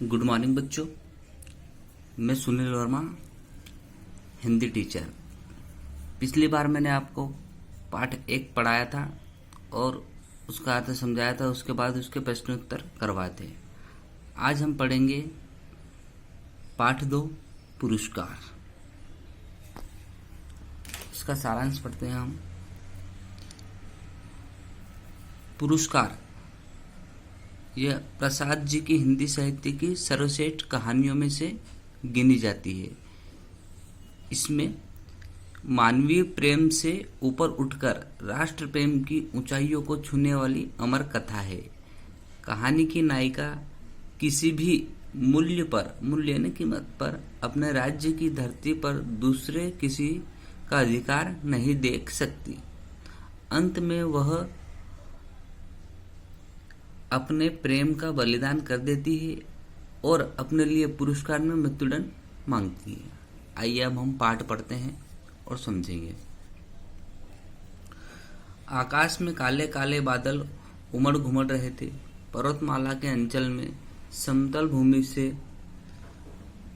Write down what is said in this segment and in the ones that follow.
Good morning बच्चों। मैं Sunil Verma, Hindi teacher. पिछली बार मैंने आपको पाठ 1 पढ़ाया था और उसका अर्थ समझाया था, उसके बाद उसके प्रश्नोत्तर करवाए थे। आज हम पढ़ेंगे पाठ 2 पुरस्कार। इसका सारांश पढ़ते हैं हम। पुरस्कार यह प्रसाद जी की हिंदी साहित्य की सर्वश्रेष्ठ कहानियों में से गिनी जाती है। इसमें मानवीय प्रेम से ऊपर उठकर राष्ट्र प्रेम की ऊंचाइयों को छूने वाली अमर कथा है। कहानी की नायिका किसी भी मूल्य यानी कीमत पर अपने राज्य की धरती पर दूसरे किसी का अधिकार नहीं देख सकती। अंत में वह अपने प्रेम का बलिदान कर देती है और अपने लिए पुरस्कार में मृत्युदंड मांगती है। आइए अब हम पाठ पढ़ते हैं और समझेंगे। आकाश में काले काले बादल उमड़ घुमड़ रहे थे। पर्वतमाला के अंचल में समतल भूमि से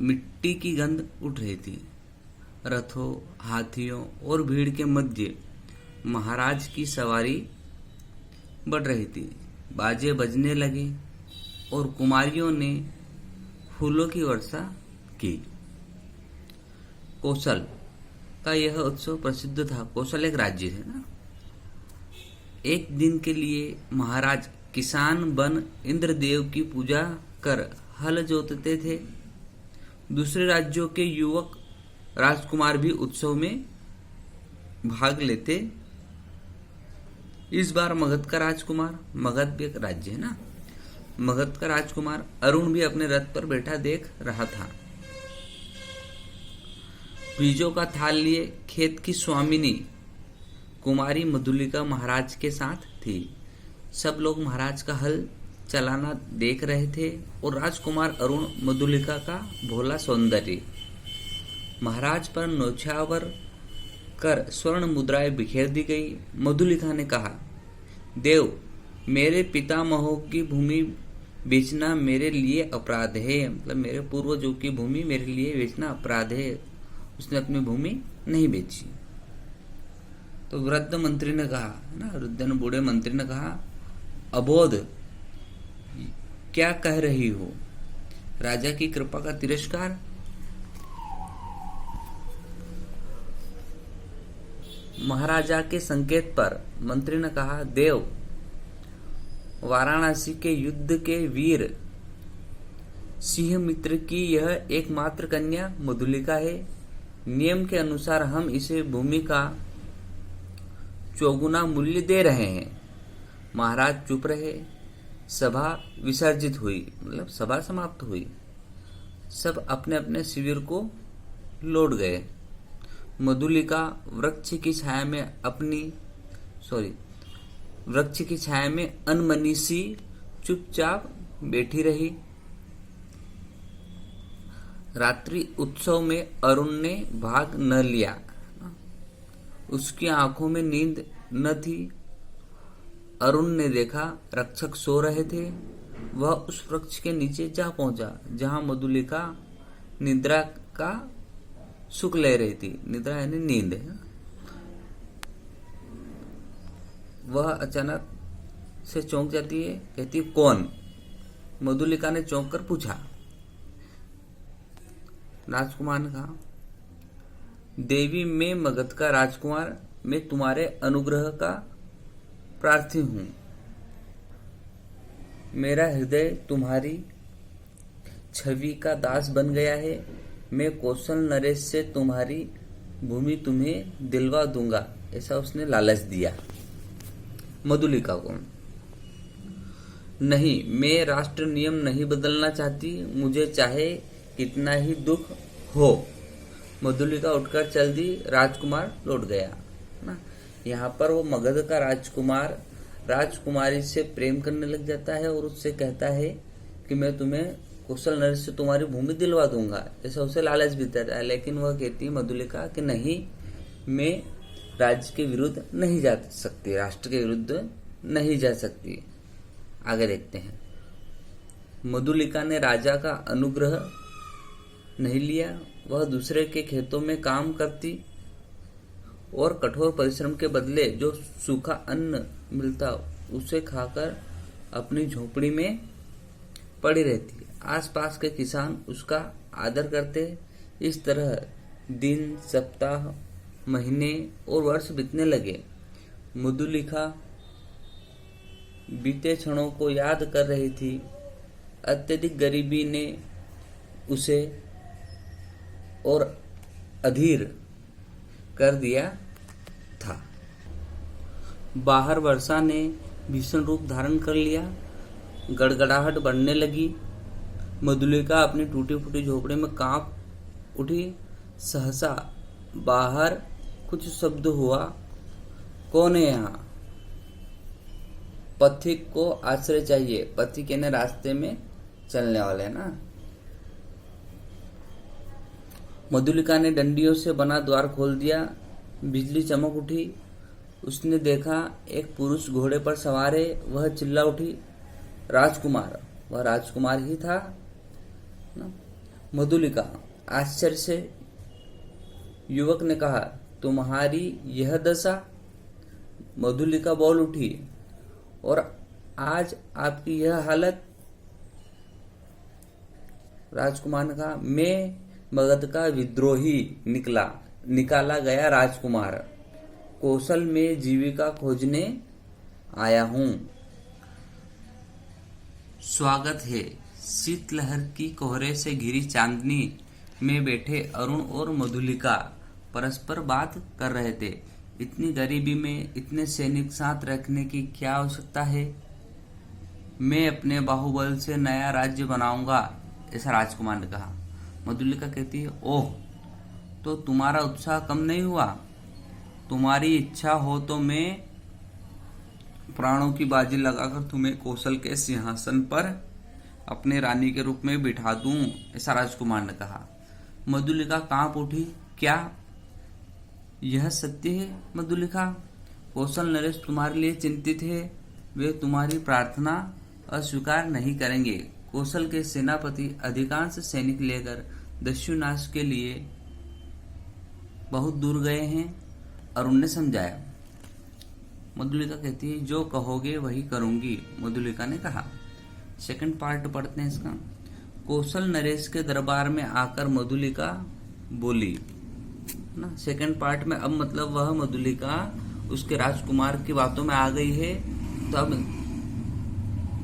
मिट्टी की गंध उठ रही थी। रथों, हाथियों और भीड़ के मध्य महाराज की सवारी बढ़ रही थी। बाजे बजने लगे और कुमारियों ने फूलों की वर्षा की। कौशल का यह उत्सव प्रसिद्ध था। कौशल एक राज्य है ना। एक दिन के लिए महाराज किसान बन इंद्रदेव की पूजा कर हल जोतते थे। दूसरे राज्यों के युवक राजकुमार भी उत्सव में भाग लेते। इस बार मगध का राजकुमार, मगध भी एक राज्य है ना, मगध का राजकुमार अरुण भी अपने रथ पर बैठा देख रहा था। बीजों का थाल लिए खेत की स्वामिनी कुमारी मधुलिका महाराज के साथ थी। सब लोग महाराज का हल चलाना देख रहे थे और राजकुमार अरुण मधुलिका का भोला सौंदर्य महाराज पर नौछावर कर स्वर्ण मुद्राएं बिखेर दी गई। मधुलिका ने कहा, देव, मेरे पितामहों की भूमि बेचना मेरे लिए अपराध है। मतलब मेरे पूर्वजों की भूमि मेरे लिए बेचना अपराध है। उसने अपनी भूमि नहीं बेची। तो वृद्ध मंत्री ने कहा ना, वृद्ध बूढ़े मंत्री ने कहा, अबोध, क्या कह रही हो? राजा की कृपा का तिरस्कार? महाराजा के संकेत पर मंत्री ने कहा, देव, वाराणसी के युद्ध के वीर सिंह मित्र की यह एकमात्र कन्या मधुलिका है। नियम के अनुसार हम इसे भूमि का चौगुना मूल्य दे रहे हैं। महाराज चुप रहे। सभा विसर्जित हुई, मतलब सभा समाप्त हुई। सब अपने अपने शिविर को लौट गए। मधुलिका वृक्ष की छाया में अनमनी सी चुपचाप बैठी रही। रात्रि उत्सव में अरुण ने भाग न लिया। उसकी आंखों में नींद न थी। अरुण ने देखा रक्षक सो रहे थे। वह उस वृक्ष के नीचे जा पहुंचा जहां मधुलिका निद्रा का सुख ले रही थी। निद्रा यानी नींद है। वह अचानक से चौंक जाती है, कहती, कौन? मधुलिका ने चौंक कर पूछा। राजकुमार ने कहा, देवी, मैं मगध का राजकुमार, मैं तुम्हारे अनुग्रह का प्रार्थी हूं। मेरा हृदय तुम्हारी छवि का दास बन गया है। मैं कौशल नरेश से तुम्हारी भूमि तुम्हें दिलवा दूंगा। ऐसा उसने लालच दिया मधुलिका को। नहीं, मैं राष्ट्र नियम नहीं बदलना चाहती, मुझे चाहे कितना ही दुख हो। मधुलिका उठकर चल दी। राजकुमार लौट गया ना। यहाँ पर वो मगध का राजकुमार राजकुमारी से प्रेम करने लग जाता है और उससे कहता है कि मैं तुम्हें कौशल नरेश से तुम्हारी भूमि दिलवा दूंगा। ऐसा उसे लालच भी देता है। लेकिन वह कहती है मधुलिका कि नहीं, मैं राज्य के विरुद्ध नहीं जा सकती, राष्ट्र के विरुद्ध नहीं जा सकती। आगे देखते हैं। मधुलिका ने राजा का अनुग्रह नहीं लिया। वह दूसरे के खेतों में काम करती और कठोर परिश्रम के बदले जो सूखा अन्न मिलता उसे खाकर अपनी झोपड़ी में पड़ी रहती। आसपास के किसान उसका आदर करते। इस तरह दिन, सप्ताह, महीने और वर्ष बीतने लगे। मधुलिका बीते क्षणों को याद कर रही थी। अत्यधिक गरीबी ने उसे और अधीर कर दिया था। बाहर वर्षा ने भीषण रूप धारण कर लिया। गड़गड़ाहट बढ़ने लगी। मधुलिका अपनी टूटी फूटी झोपड़ी में कांप उठी। सहसा बाहर कुछ शब्द हुआ। कौन है यहाँ? पथिक को आश्रय चाहिए। पथिक कहने रास्ते में चलने वाले ना। मधुलिका ने डंडियों से बना द्वार खोल दिया। बिजली चमक उठी। उसने देखा एक पुरुष घोड़े पर सवार है। वह चिल्ला उठी, राजकुमार! वह राजकुमार ही था ना। मधुलिका आश्चर्य से युवक ने कहा, तुम्हारी यह दशा? मधुलिका बोल उठी, और आज आपकी यह हालत? राजकुमार ने कहा, मैं मगध का विद्रोही निकाला गया राजकुमार, कौशल में जीविका खोजने आया हूं। स्वागत है। शीतलहर की कोहरे से घिरी चांदनी में बैठे अरुण और मधुलिका परस्पर बात कर रहे थे। इतनी गरीबी में इतने सैनिक साथ रखने की क्या आवश्यकता है? मैं अपने बाहुबल से नया राज्य बनाऊंगा, ऐसा राजकुमार ने कहा। मधुलिका कहती है, ओह, तो तुम्हारा उत्साह कम नहीं हुआ? तुम्हारी इच्छा हो तो मैं प्राणों की बाजी लगाकर तुम्हें कौशल के सिंहासन पर अपने रानी के रूप में बिठा दूं, ऐसा राजकुमार ने कहा। मधुलिका कांप उठी। क्या यह सत्य है? मधुलिका, कौशल नरेश तुम्हारे लिए चिंतित है। वे तुम्हारी प्रार्थना अस्वीकार नहीं करेंगे। कौशल के सेनापति अधिकांश सैनिक लेकर दस्युनाश के लिए बहुत दूर गए हैं, अरुण ने समझाया। मधुलिका कहती है, जो कहोगे वही करूंगी, मधुलिका ने कहा। सेकंड पार्ट पढ़ते हैं इसका। कौशल नरेश के दरबार में आकर मधुलिका बोली ना। सेकंड पार्ट में अब मतलब वह मधुलिका उसके राजकुमार की बातों में आ गई है। तो अब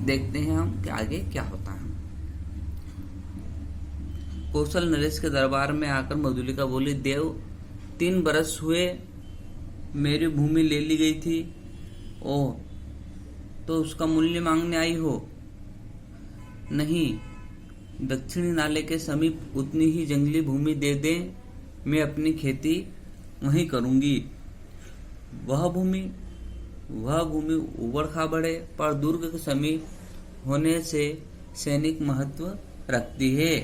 देखते हैं हम कि आगे क्या होता है। कौशल नरेश के दरबार में आकर मधुलिका बोली, देव, 3 बरस हुए मेरी भूमि ले ली गई थी। ओह, तो उसका मूल्य मांगने आई हो? नहीं, दक्षिणी नाले के समीप उतनी ही जंगली भूमि दे दें, मैं अपनी खेती वहीं करूंगी। वह भूमि उबड़ खाबड़ है, पर दुर्ग के समीप होने से सैनिक महत्व रखती है।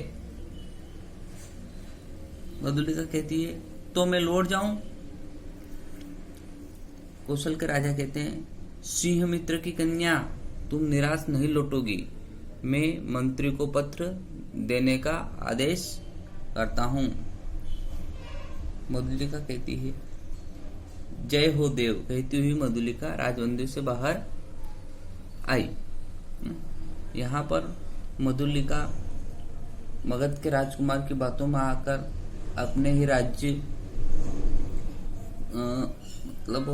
मधुलिका कहती है, तो मैं लौट जाऊं? कौशल के राजा कहते हैं, सिंह मित्र की कन्या, तुम निराश नहीं लौटोगी। मैं मंत्री को पत्र देने का आदेश करता हूं। मधुलिका कहती है, जय हो देव। कहती हुई मधुलिका राजमंदिर से बाहर आई। यहाँ पर मधुलिका मगध के राजकुमार की बातों में आकर अपने ही राज्य मतलब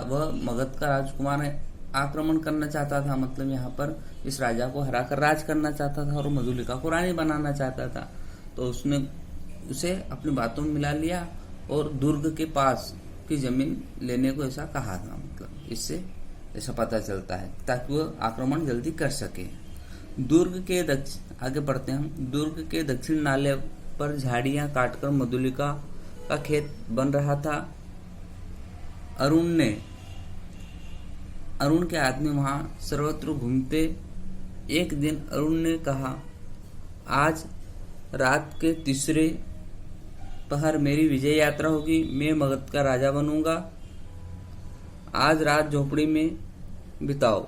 वह मगध का राजकुमार है, आक्रमण करना चाहता था। मतलब यहाँ पर इस राजा को हराकर राज करना चाहता था और मधुलिका को रानी बनाना चाहता था। तो उसने उसे अपनी बातों में मिला लिया और दुर्ग के पास की जमीन लेने को ऐसा कहा था। मतलब इससे ऐसा पता चलता है ताकि वह आक्रमण जल्दी कर सके। दुर्ग के आगे बढ़ते हैं हम। दुर्ग के दक्षिण नाले पर झाड़ियां काटकर मधुलिका का खेत बन रहा था। अरुण के आदमी वहां सर्वत्र घूमते। एक दिन अरुण ने कहा, आज रात के तीसरे पहर मेरी विजय यात्रा होगी, मैं मगध का राजा बनूंगा। आज रात झोपड़ी में बिताओ,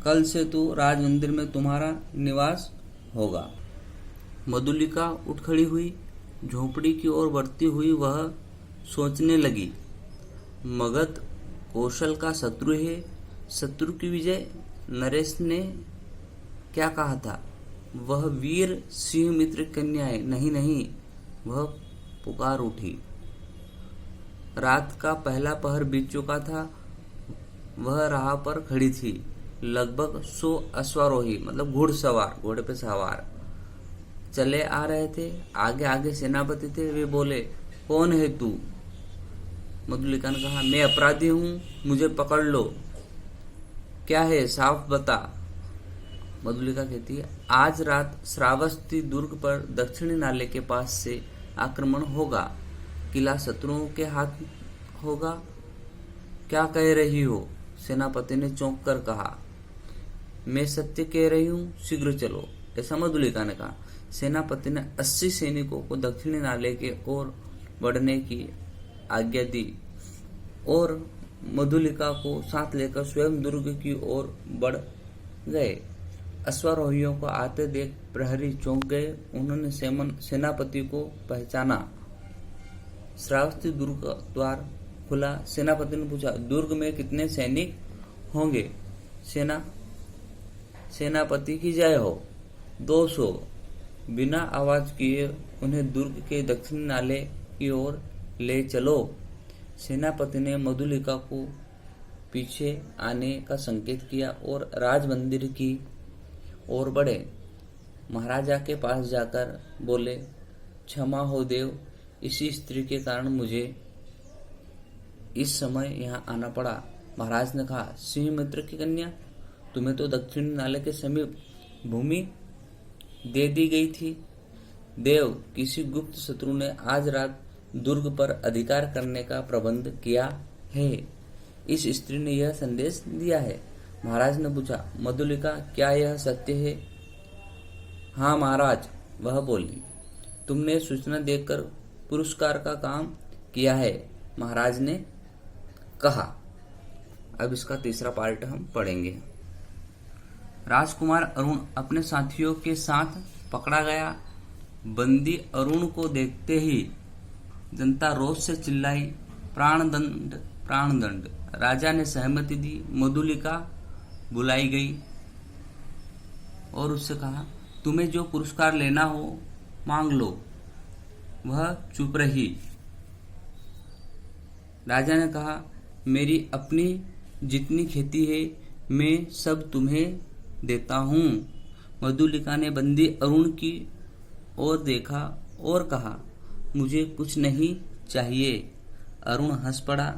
कल से तो राज मंदिर में तुम्हारा निवास होगा। मधुलिका उठ खड़ी हुई, झोपड़ी की ओर बढ़ती हुई वह सोचने लगी, मगध कौशल का शत्रु है, शत्रु की विजय। नरेश ने क्या कहा था? वह वीर सिंह मित्र कन्या है। नहीं नहीं, वह पुकार उठी। रात का पहला पहर बीत चुका था। वह राह पर खड़ी थी। लगभग 100 अश्वारोही मतलब घुड़सवार, घोड़े पे सवार चले आ रहे थे। आगे आगे सेनापति थे। वे बोले, कौन है तू? मधुलिका ने कहा, मैं अपराधी हूं, मुझे पकड़ लो। क्या है, साफ बता। मधुलिका कहती है, आज रात श्रावस्ती दुर्ग पर दक्षिणी नाले के पास से आक्रमण होगा। किला शत्रुओं के हाथ होगा। क्या कह रही हो? सेनापति ने चौंक कर कहा। मैं सत्य कह रही हूँ, शीघ्र चलो, ऐसा मधुलिका ने कहा। सेनापति ने 80 सैनिकों को दक्षिणी नाले के ओर बढ़ने की आज्ञा दी और मधुलिका को साथ लेकर स्वयं दुर्ग की ओर बढ़ गए। अश्वारोहियों को आते देख प्रहरी चौंक गए। उन्होंने सेनापति को पहचाना। श्रावस्ती दुर्ग का द्वार खुला। सेनापति ने पूछा, दुर्ग में कितने सैनिक होंगे? सेनापति की जय हो। 200। बिना आवाज किए उन्हें दुर्ग के दक्षिण नाले की ओर ले चलो। सेनापति ने मधुलिका को पीछे आने का संकेत किया और राज मंदिर की ओर बढ़े। महाराजा के पास जाकर बोले, क्षमा हो देव, इसी स्त्री के कारण मुझे इस समय यहाँ आना पड़ा। महाराज ने कहा, सिंह मित्र की कन्या, तुम्हें तो दक्षिणी नाले के समीप भूमि दे दी गई थी। देव, किसी गुप्त शत्रु ने आज रात दुर्ग पर अधिकार करने का प्रबंध किया है। इस स्त्री ने यह संदेश दिया है। महाराज ने पूछा, मधुलिका, क्या यह सत्य है? हाँ महाराज, वह बोली। तुमने सूचना देकर पुरस्कार का काम किया है, महाराज ने कहा। अब इसका तीसरा पार्ट हम पढ़ेंगे। राजकुमार अरुण अपने साथियों के साथ पकड़ा गया। बंदी अरुण को देखते ही जनता रोष से चिल्लाई, प्राण दंड, प्राण दंड। राजा ने सहमति दी। मधुलिका बुलाई गई और उससे कहा, तुम्हें जो पुरस्कार लेना हो मांग लो। वह चुप रही। राजा ने कहा, मेरी अपनी जितनी खेती है मैं सब तुम्हें देता हूँ। मधुलिका ने बंदी अरुण की ओर देखा और कहा, मुझे कुछ नहीं चाहिए। अरुण हंस पड़ा।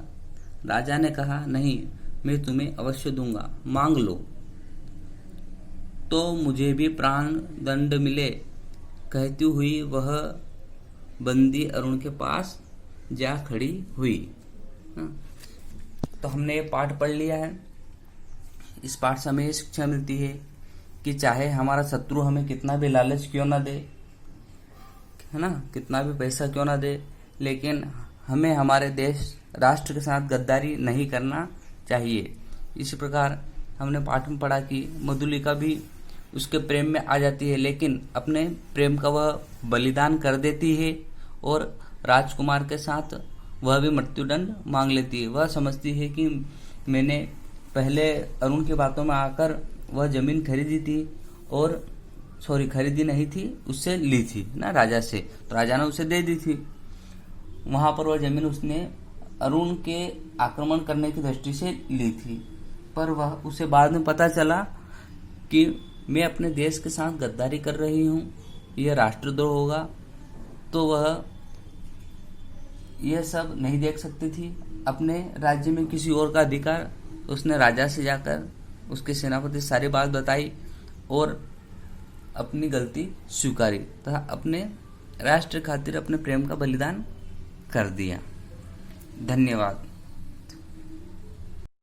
राजा ने कहा, नहीं, मैं तुम्हें अवश्य दूंगा, मांग लो तो मुझे भी प्राण दंड मिले। कहती हुई वह बंदी अरुण के पास जा खड़ी हुई। तो हमने ये पाठ पढ़ लिया है। इस पाठ से हमें ये शिक्षा मिलती है कि चाहे हमारा शत्रु हमें कितना भी लालच क्यों ना दे, है ना, कितना भी पैसा क्यों ना दे, लेकिन हमें हमारे देश राष्ट्र के साथ गद्दारी नहीं करना चाहिए। इसी प्रकार हमने पाठ में पढ़ा कि मधुलिका भी उसके प्रेम में आ जाती है, लेकिन अपने प्रेम का वह बलिदान कर देती है और राजकुमार के साथ वह भी मृत्युदंड मांग लेती है। वह समझती है कि मैंने पहले अरुण की बातों में आकर वह जमीन खरीदी थी और खरीदी नहीं थी, उससे ली थी ना राजा से, तो राजा ने उसे दे दी थी। वहां पर वह जमीन उसने अरुण के आक्रमण करने की दृष्टि से ली थी, पर वह उसे बाद में पता चला कि मैं अपने देश के साथ गद्दारी कर रही हूँ, यह राष्ट्रद्रोह होगा, तो वह यह सब नहीं देख सकती थी। अपने राज्य में किसी और का अधिकार, उसने राजा से जाकर उसके सेनापति सारी बात बताई और अपनी गलती स्वीकारी तथा अपने राष्ट्र खातिर अपने प्रेम का बलिदान कर दिया। धन्यवाद।